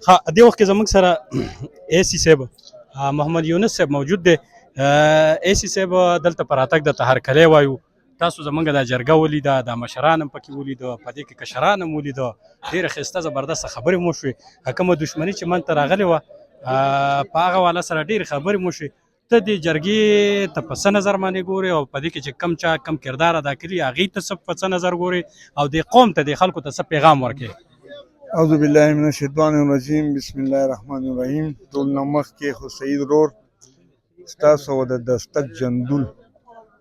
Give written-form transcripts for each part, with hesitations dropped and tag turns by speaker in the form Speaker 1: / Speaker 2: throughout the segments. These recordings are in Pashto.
Speaker 1: ها دې وخت کې زموږ سره اے سی صاحب محمد یونس صاحب موجود دی. اے سی صاحب دلته پر راتګ د هرکلی وایو. تاسو زمونږ د جرګه ولیده، د مشران هم پکې ولیده، په دې کې کشران هم ولیده، ډېره ښایسته زبردسته خبرې مو شوې. کومه دښمني چې منځته راغلې وه په هغه حواله سره ډېرې خبرې مو شوې. ته دې جرګې ته په څه نظر باندې ګورې او په دې کې چې کم چا کم کردار ادا کړي هغې ته څه په څه نظر ګورې او دې قوم ته دې خلکو ته څه پیغام ورکوې؟
Speaker 2: اعوذ بالله من الشیطان الرجیم بسم الله الرحمن الرحیم. ټول نه مخکې خو سعید ورور ستاسو د دستک جندول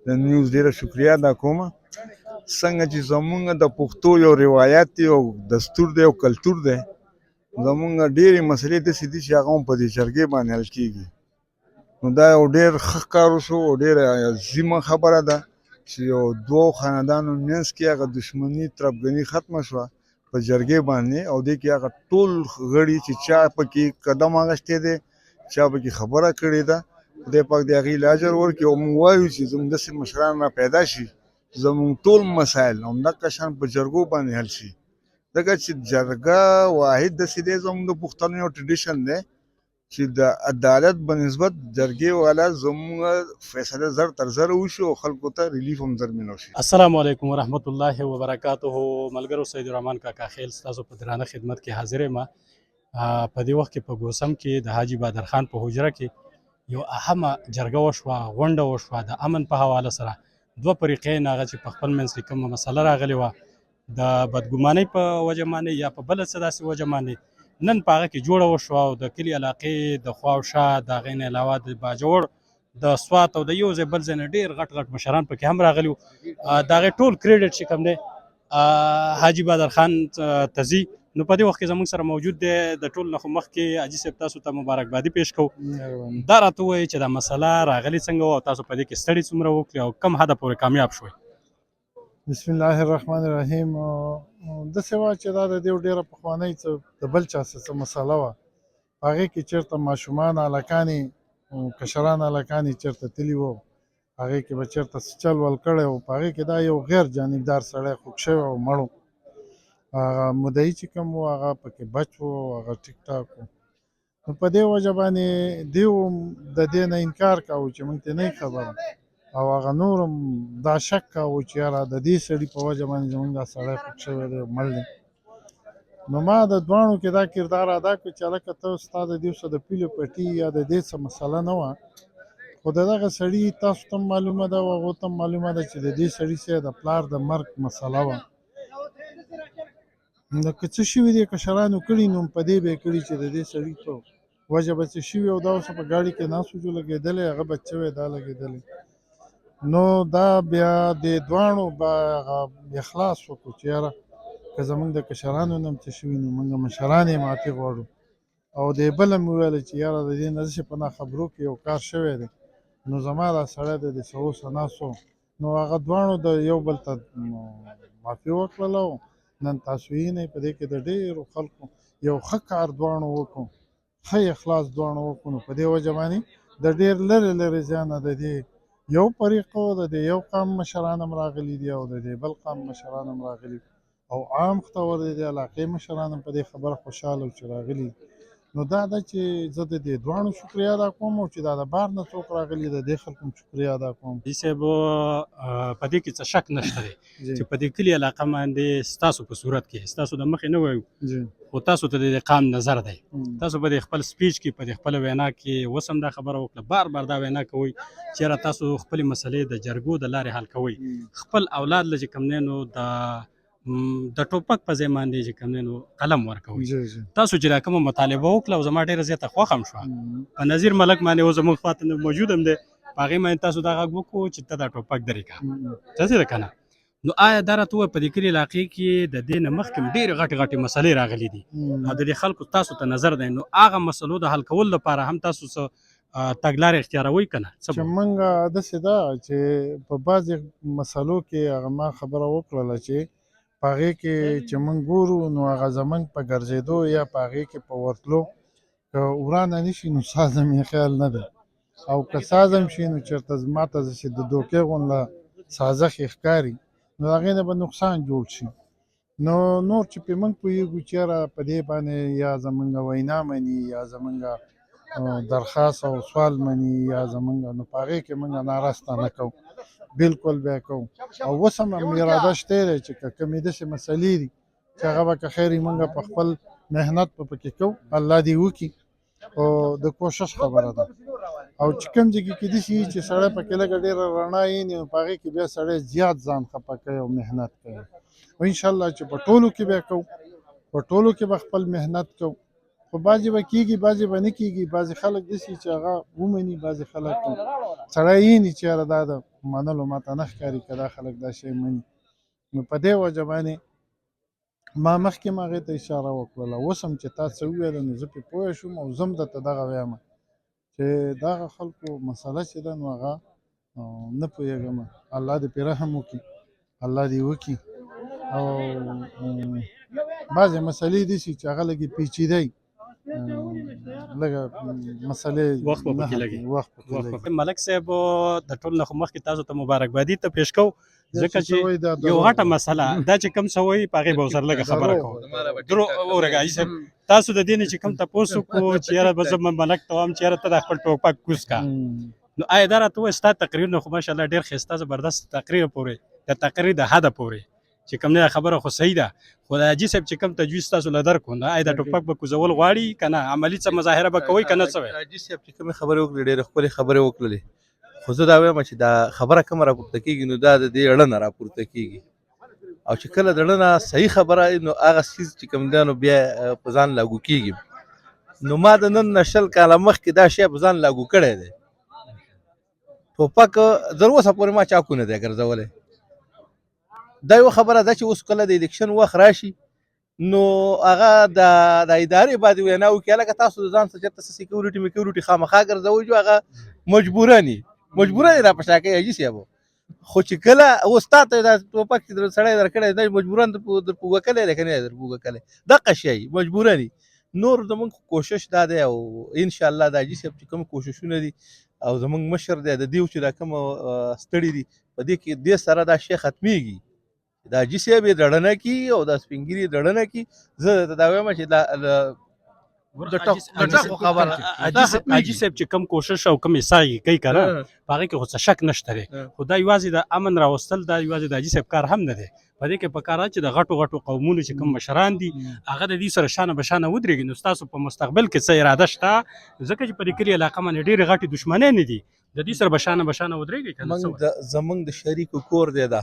Speaker 2: د نیوز ډېره شکریا ادا کوم. څنګه چې زمونږ د پښتو یو روایت دی او دستور دی او کلتور دی، زمونږ ډېرې مسلې داسې دي چې هغه هم په دې جرګې باندې حل کېږي. نو دا یو ډېر ښه کار وشو او ډېره عظیمه خبره ده چې یو دوو خاندانو منځ کې هغه دښمني تربګني ختمه شوه په جرګې باندې، او دې کې هغه ټول غړي چې چا پکې قدم اخیستی دی، چا پکې خبره کړې ده، خدای پاک دې هغې له اجر ورکړي. او موږ وایو چې زموږ داسې مشران را پیدا شي زموږ ټول مسایل همدغه شان په جرګو باندې حل شي، ځکه چې جرګه واحد داسې دی زموږ د پښتنو یو ټریډیشن دی چې د عدالت په نسبت جرګې والا زموږ فیصله زر تر زر وشي او خلکو ته ریلیف هم زر ملو شي.
Speaker 1: السلام علیکم ورحمت الله وبرکاته. ملګرو سید الرحمن کاکا خیل ستاسو په درانه خدمت کې حاضر یم. په دې وخت کې په ګوسم کې د حاجي بادر خان په حجره کې یو اهمه جرګه وشوه، غونډه وشوه د امن په حواله سره. دوه فریقین هغه چې په خپل منځ کې کومه مسله راغلې وه د بدګمانۍ په وجه باندې یا په بله څه داسې وجه باندې، نن په هغه کې جوړه وشوه او د کلي علاقې د خوا او شا د هغې نه علاوه د باجوړ د سوات او د یو ځای بل ځای نه ډېر غټ غټ مشران پکې هم راغلي وو. د هغې ټول کریډټ چې کوم دی حاجي بادر خان ته ځي. نو په دې وخت کې زموږ سره موجود دی د ټول نه خو مخکې حاجي صاحب تاسو ته مبارکبادي پیش کوو. دا راته ووایئ چې دا مسله راغلې څنګه وه او تاسو په دې کې ستړي څومره وکړې او کم حده پورې کامیاب شوئ؟
Speaker 3: بسم الله الرحمن الرحیم. داسې وه چې دا د دې ډېره پخوانۍ څه د بل چا څه مسله وه، په هغې کې چېرته ماشومان هلکانې کشران هلکانې چېرته تللي وو، هغې کې به چېرته څه چل ول کړی وو، په هغې کې دا یو غیر جانبدار سړی خوږ شوی او مړ و. هغه مدعي چې کوم و هغه پکې بچ و، هغه ټیک ټاک و. نو په دې وجه باندې دوی هم د دې نه انکار کاوه چې موږ ته نه خبره، او هغه نور هم دا شک کاوه چې یاره د دې سړي په وجه باندې زموږ دا سړی خوږ شوی دی مړ دی. نو ما د دواړو کې دا کردار ادا کړ چې هلکه ته ستا د دې څه د پیلو پټي یا د دې څه مسله نه وه، خو د دغه سړي تاسو ته هم معلومه ده او هغو ته هم معلومه ده چې د دې سړي سره د پلار د مرګ مسله وه. نو که څه شوي دي کشرانو کړي نو په دې به یې کړي چې د دې سړي په وجه به څه شوي او دا اوس په ګاډي کې ناست و جو لګېدلی، هغه بچ شوی دا لګېدلی. نو دا بیا د دواړو به هغه اخلاص وکړو چې یاره که زموږ د کشرانو نه هم څه شوي نو موږ مشران یې معافي غواړو، او د بل هم وویله چې یاره د دې نه داسې په ناخبرو کې یو کار شوی دی، نو زما دا سړی دی د څه اوسه ناست و. نو هغه دواړو د یو بل ته معافي وکړله او نن تاسو وینئ په دې کې د ډېرو خلکو یو ښه کار دواړو وکړو، ښه اخلاص دواړو وکړو. نو په دې وجه باندې د ډېر لرې لرې ځای نه د دې یو فریقو د دې یو قام مشران هم راغلي دي او د دې بل قام مشران هم راغلي او عام خطور د دې علاقې مشران هم په دې خبره خوشحاله چې راغلي. نو دا ده چې زه د دې دواړو شکریا ادا کوم او چې دا د بار نه څوک راغلي د دې خلکو هم شکریا ادا کوم.
Speaker 1: حاجي صاحب په دې کې څه شک نشته دی چې په دې کلي علاقه باندې ستاسو په صورت کې ستاسو د مخې نه وایو خو تاسو ته د دې قام نظر دی. تاسو په دې خپل سپیچ کې په دې خپله وینا کې اوس هم دا خبره وکړه، بار بار دا وینا کوئ چې یاره تاسو خپلې مسلې د جرګو د لارې حل کوئ، خپل اولاد له چې کوم دی نو د ټوپک په ځای باندې چې کوم دی نو قلم ورکوئ. تاسو چې دا کومه مطالبه وکړه او زما ډېره زیاته خوښه هم شوه، په نظیر ملک باندې اوس زموږ خوا ته موجود هم دی، په هغې باندې تاسو دا غږ وکړو چې ته دا ټوپک درې کړه، داسې ده که نه؟ نو آیا دا راته ووایه په دې کلي علاقې کې د دې نه مخکې هم ډېرې غټې غټې مسلې راغلي دي او د دې خلکو تاسو ته نظر دی، نو هغه مسلو د حل کولو لپاره هم تاسو څه تګلارې اختیاروئ که نه؟
Speaker 3: چې موږ داسې ده چې په بعضې مسلو کې هغه ما خبره وکړله چې په هغې کې چې موږ ګورو نو هغه زموږ په ګرځېدو یا په هغې کې په ورتلو که ورانه نه شي نو ساز هم یې خیال نه دی، او که ساز هم شي نو چېرته ما ته داسې د دوکې غوندې سازش یې ښکاري نو هغې نه به نقصان جوړ شي. نو نور چې پې موږ پوهېږو چې یاره په دې باندې یا زمونږ وینا مني یا زمونږ درخواست او سوال مني یا زمونږ نو په هغې کې موږ ناراسته نه کوو بالکل بیا کوو او اوس هم اراده شته دی چې که کومې داسې مسلې دي چې هغه به که خیر وي موږ په خپل محنت په پکې کوو الله دې وکړي او د کوشش خبره ده او چې کوم ځای کې کېدای شي چې سړی پکې لږه ډېره رڼا یې نو په هغې کې بیا سړی زیات ځان خفه کوي او محنت کوي او انشاءالله چې په ټولو کې بیا کوو په ټولو کې به خپل محنت کوو خو بعضې به کېږي بعضې به نه کېږي بعضې خلک داسې چې هغه ومني بعضې خلک سړی ویني چې یاره دا د منلو ماته نه ښکاري که دا خلک دا شی مني نو په دې وجه باندې ما مخکې هم هغې ته اشاره وکړله اوس هم چې تا څه وویله نو زه پرې پوه شوم او زه هم درته دغه وایم چې دغه خلکو مسله چې ده نو هغه نه پوهېږم الله دې پرې رحم وکړي الله دې وکړي او بعضې مسلې داسې چې هغه لږې پیچیده وي لږه مسلې
Speaker 1: وخت به پکې لګي.
Speaker 3: وخت پکې لګي.
Speaker 1: ملک صاحب د ټول نه خو مخکې تاسو ته مبارکبادي ته پیش کوو ځکه چې یو غټه مسله دا چې کوم څه وایي په هغې به ورسره لږه خبره کوو درو اورګه حاجي صاحب تاسو د دې نه چې کوم تپوس وکړو چې یاره به زه ملک ته وایم چې یاره ته د خپل ټوپک کوز کا نو آیا دا راته ووایه ستا تقریر نه خو ماشاءالله ډېر ښایسته زبردست تقریر پورې د تقریر د حده پورې چې کوم نه خبره خو صحیح ده خو د حاجي صاحب چې کوم تجویز تاسو له درکو نه آیا د ټوپک به کوزول غواړي که نه عملي څه مظاهره به کوئ که نه څه وایي
Speaker 4: حاجي صاحب چې کومې خبرې وکړلې ډېرې ښکلې خبرې وکړلې خو زه دا وایم چې دا خبره کومه راپورته کېږي نو دا د دې اړه راپورته کېږي او چې کله د اړه صحیح خبره نو هغه څیز چې کوم دی نو بیا په ځان لاګو کېږي نو ما د نن نه 20 کاله مخکې دا شی په ځان لاګو کړی دی ټوپک تر اوسه پورې ما چاکو نه دی ګرځولی دا یو خبره ده چې اوس کله د الیکشن وخت راشي نو هغه د ادارې باندې وینا وکړي هلکه تاسو د ځان څه چېرته څه سیکورټي خامخا ګرځوئ جو هغه مجبورن را په شا کوي حاجي صاحب خو چې کله اوس تا ته دا ټوپک چې سړی درکړی دی مجبورن در په وکلی دی که نه در په وکلی دغه شی مجبورن نور زمونږ کوشش دا دی او انشاءالله د حاجي صاحب چې کوم کوششونه دي او زمونږ مشر دی د دیو چې دا کوم ستړي دي په دې کې دې سره دا شی ختمیږي د حاجي صاحب یې دړنه کي او د سپین ږیري دړنه کي زه درته دا وایم چې
Speaker 1: حاجي صاحب چې کوم کوشش او کوم سعی کوي که نه په هغې کې خو څه شک نشته دی خو دا یوازې د امن راوستل دا یوازې د حاجي صاحب کار هم نه دی په دې کې پکار ده چې د غټو قومونو چې کوم مشران دي هغه د دې سره شانه بشانه ودرېږي نو ستاسو په مستقبل کې څه اراده شته ځکه چې په دې کلي علاقه باندې ډېرې غټې دښمنۍ نه دي د دې سره بشانه ودرېږي که نه
Speaker 4: زمونږ د شریکو کور دی دا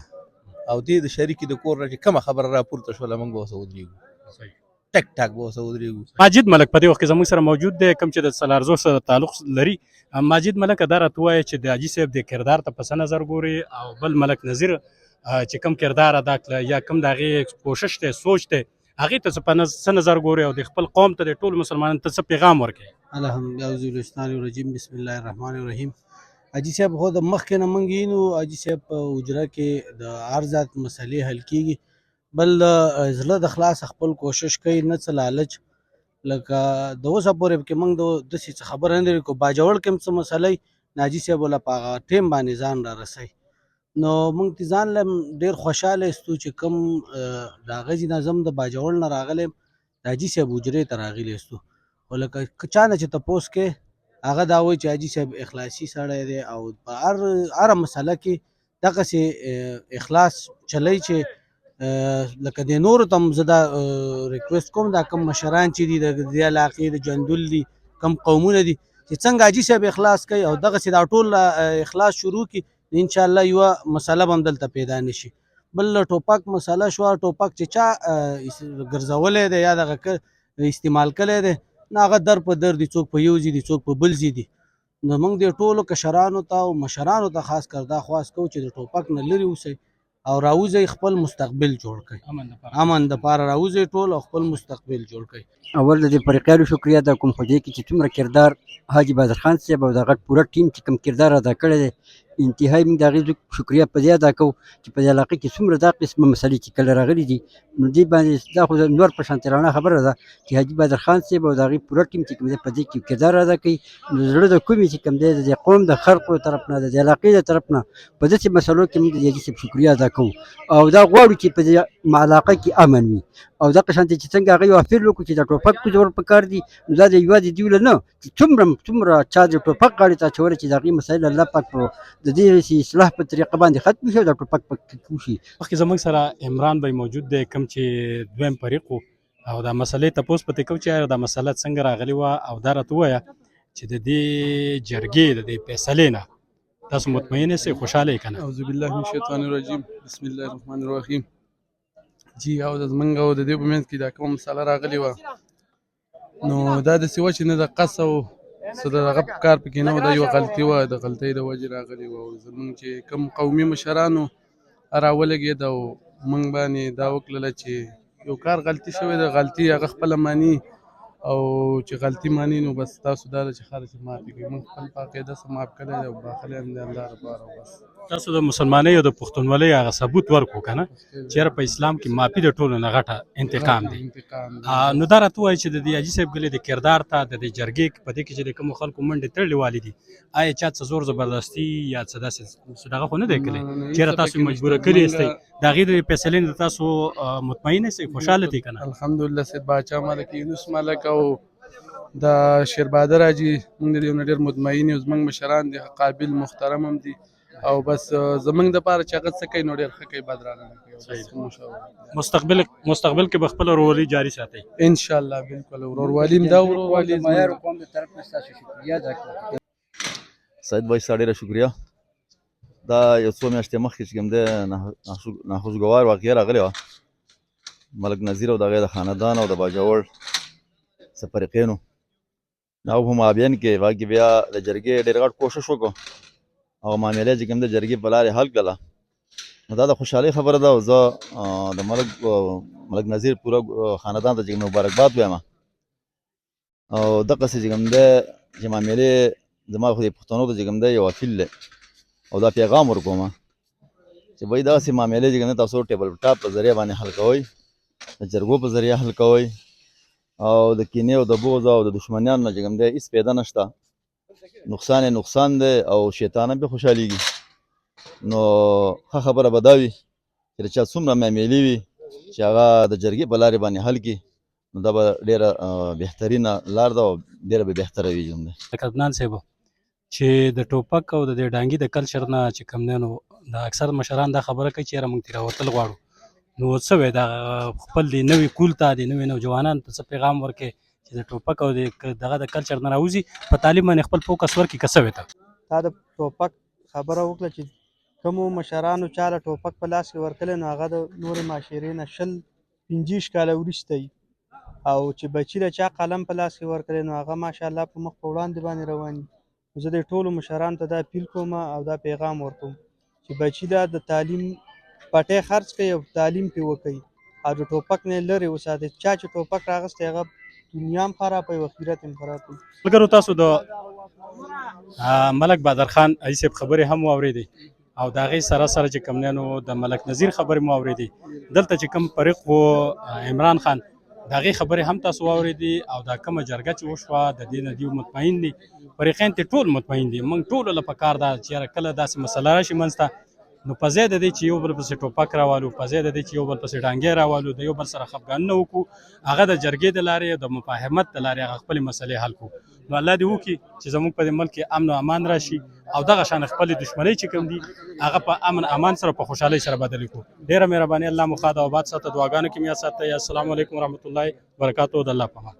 Speaker 4: او دې د شریکې د کور نه چې کومه خبره راپورته شوله موږ به ورسره ودرېږو ټک ټاک به ورسره ودرېږو
Speaker 1: ماجد ملک په دې وخت کې زموږ سره موجود دی کوم چې د سلارزو سره تعلق لري ماجد ملک دا راته ووایه چې د حاجي صاحب د کردار ته په څه نظر ګوري او بل ملک نظیر چې کوم کردار ادا کړه یا کوم د هغې کوشش دی سوچ دی هغې ته څه نظر ګوري او د خپل قوم ته د ټولو مسلمانانو ته څه پیغام ورکوي
Speaker 5: الحمدلله اعوذ بالله من الشیطان الرجیم بسم الله الرحمن الرحیم حاجي صاحب خو د مخکې نه موږ وینو حاجي صاحب په حجره کې د هر ذات مسلې حل کېږي بل زړه د خلاص خپل کوشش کوي نه څه لالچ لکه د اوسه پورې کې موږ داسې څه خبره نه لري کو باجوړ کې هم څه مسله وي حاجي صاحب ولا په هغه ټیم باندې ځان را رسوي نو موږ ځان له ډېر خوشحاله یستو چې کوم د هغه نظم د باجوړ نه راغلی د حاجي صاحب حجرې ته راغلی یستو خو لکه چا نه چې تپوس کې هغه دا وایي چې حاجي صاحب اخلاصي سړی دی او په هره مسله کې دغسې اخلاص چلی چې لکه د نورو ته هم زه دا ریکویسټ کوم دا کم مشران چې دي د دې علاقې د جندول دي کم قومونه دي چې څنګه حاجي صاحب اخلاص کوي او دغسې دا ټول اخلاص شروع کړي انشاءالله یوه مسله به هم دلته پیدا نه شي بل ټوپک مسله شوه ټوپک چې چا ګرځولی دی یا دغه استعمال کړی دی نه هغه در په در دي څوک په یو ځي دي څوک په بل ځي دي نو موږ د ټولو کشرانو ته او مشرانو ته خاص کر دا خواست کوو چې د ټوپک نه لرې اوسئ او راوځئ خپل مستقبل جوړ کړئ امن دپاره راوځئ ټول او خپل مستقبل جوړ کړئ
Speaker 6: اول د دې فریقیانو شکریه ده کوم خو دې کې چې څومره کردار حاجي بادر خان صاحب او د غټ پوره ټیم چې کوم کردار ادا کړی دی انتهایی موږ د هغې شکریه په دې ادا کوو چې په دې علاقه کې څومره دا قسمه مسلې چې کله راغلي دي نو دې باندې دا خو نور په شانتې رڼا خبره ده چې حاجي بادر خان صاحب او د هغې پوره ټیم چې کوم دی په دې کې کردار ادا کوي نو زړه د کومې چې کوم دی د دې قوم د خلقو د طرف نه د دې علاقې د طرف نه په داسې مسلو کې موږ د حاجي صاحب شکریه ادا کوو او دا غواړو چې په دې علاقه کې امن وي او دغه شانتې چې څنګه هغه یو اپیل وکړو چې د ټوپک ګوزول پکار دي نو دا د یوازې دوی له نه چې څومره چا د ټوپک غاړې ته اچولی چې د هغې مسایل الله پاک په د دې اصلاح په طریقه باندې ختم شي او د ټوپک پکې وشي.
Speaker 1: مخکې زموږ سره عمران بی موجود دی کوم چې دویم فریق و او دا مسلې تپوس پتې کوو چې آیا دا مسله څنګه راغلې وه او دا راته ووایه چې د دې جرګې د دې فیصلې نه تاسو مطمئن یاستئ خوشحاله یې که نه؟
Speaker 7: اعوذ بالله من الشیطان الرجیم بسم الله الرحمن الرحیم. جی او د زمونږ او د دې په منځ کې دا کومه مسله راغلې وه نو دا داسې وه چې نه د قص او څه د هغه کار پکې نه و، دا یوه غلطي وه، د غلطۍ د وجې راغلې وه او زمونږ چې کوم قومي مشرانو راولګېد او موږ باندې دا وکړله چې یو کار غلطي شوی ده، غلطي هغه خپله معنی او چې غلطي معنی نو بس تاسو دا ده چې ښه ده چې معافي کوي. موږ خپل په عقیده څه معاف کړی دی او باخلی هم د الله لپاره بس.
Speaker 1: تاسو د مسلمانۍ او د پښتونولۍ هغه ثبوت ورکړو که نه چې یاره په اسلام کې معافي د ټولو نه غټه انتقام دی. نو دا راته ووایي چې د دې حاجي صاحب ګلې د کردار ته د دې جرګې په دې کې چې د کومو خلکو منډې تړلې والې دي آیا چا څه زور زبردستي یا څه داسې دغه خو نه دی کړی چې یاره تاسو مجبوره کړي یاستئ د هغې د فیصلې نه تاسو مطمئن یاستئ خوشحاله دی که نه؟
Speaker 7: الحمدلله سید باچا ملک یونس ملک او د شیر بهادر حاجي موږ د دې نه ډېر مطمئن یو، زموږ مشران دي قابل محترم هم دي او بس زموږ دپاره چې هغه څه کوي نو ډېر ښه کوي، بد رانه نه کوي.
Speaker 1: مستقبل کې به خپله ورورولي جاري ساتئ
Speaker 7: انشاءالله. بالکل ورورولي هم دا ورورولي
Speaker 8: سعید بھائی ستا ډېره شکریه. دا یو څو میاشتې مخکې چې کوم دی ناخوشګوار واقعه راغلې وه ملک نظیر او د هغې د خاندان او د باجوړ څه فریقینو دا په مابین کې هغه کې بیا د جرګې ډېر غټ کوښښ وکړو او معاملې چې کوم د جرګې په لارې حل کړله نو دا د خوشحالۍ خبره ده او زه د ملک نظیر پوره خاندان ته چې کوم مبارکباد وایم او دغسې چې کوم دی چې معاملې زما خو د پښتنو ته چې کوم دی یو اپیل دی او دا پیغام ورکوم چې بھائی دغسې معاملې چې کوم دی تاسو ټیبل ټاپ په ذریعه باندې حل کوئ، د جرګو په ذریعه حل کوئ او د کینې او د بغض او د دشمنیانو نه چې کوم دی هېڅ پیدا نشته، نقصان یې نقصان دی او شیطان هم پرې خوشحالېږي. نو ښه خبره به دا وي چې د چا څومره معاملې وي چې هغه د جرګې په لارې باندې حل کړي نو دا به ډېره بهترینه لار ده او ډېره به بهتره وي.
Speaker 1: لکه عدنان صاحب چې د ټوپک او د دې ډانګي د کلچر نه چې کوم دی نو د اکثر مشران دا خبره کوي چې یاره موږ ترې راوتل غواړو نو څه وایي دا خپل د نوي کول ته د نوي نوجوانانو ته څه پیغام ورکړي چې د ټوپک او دغه د کلچر نه راوځي په تعلیم باندې خپل فوکس ورکړي که څه وایي ته؟
Speaker 5: تا د ټوپک خبره وکړه چې کومو مشرانو چا له ټوپک په لاس کې ورکړی نو هغه د نورې معاشرې نه 20-25 کاله وروسته وي او چې بچي له چا قلم په لاس کې ورکړی نو هغه ماشاءالله په مخ په وړاندې باندې روان وي. زه د ټولو مشرانو ته دا اپیل کوم او دا پیغام ورکوم چې بچي دا د تعلیم پټی خرڅ کړي او تعلیم پرې وکړي او د ټوپک نه لرې وساتئ. چا چې ټوپک راغستی هغه دنیا هم خرابوي او آخرت هم خرابوي.
Speaker 1: ملګرو تاسو د ملک بادر خان حاجي صاحب خبرې هم واورېدې او د هغې سره سره چې کوم دی نو د ملک نظیر خبرې مو واورېدې، دلته چې کوم فریق و عمران خان د هغې خبرې هم تاسو واورېدې او دا کومه جرګه چې وشوه د دې نه دوی مطمئن دي، فریقین ته ټول مطمئن دي. موږ ټولو له پکار ده چې یاره کله داسې مسله راشي منځ ته نو په ځای د دې چې یو بل پسې ټوپک راوالو، په ځای د دې چې یو بل پسې ډانګې راوالو، د یو بل سره خفګانونه وکړو، هغه د جرګې د لارې د مفاهمت د لارې هغه خپلې مسلې حل کړو. نو الله دې وکړي چې زموږ په دې ملک کې امن او امان راشي او دغه شان خپلې دښمنۍ چې کوم دي هغه په امن امان سره په خوشحالۍ سره بدلې کړو. ډېره مهرباني، الله مو ښاد او آباد ساته، دعاګانو کې مې یاد ساتئ. السلام علیکم ورحمت الله وبرکاتو. د الله په امان.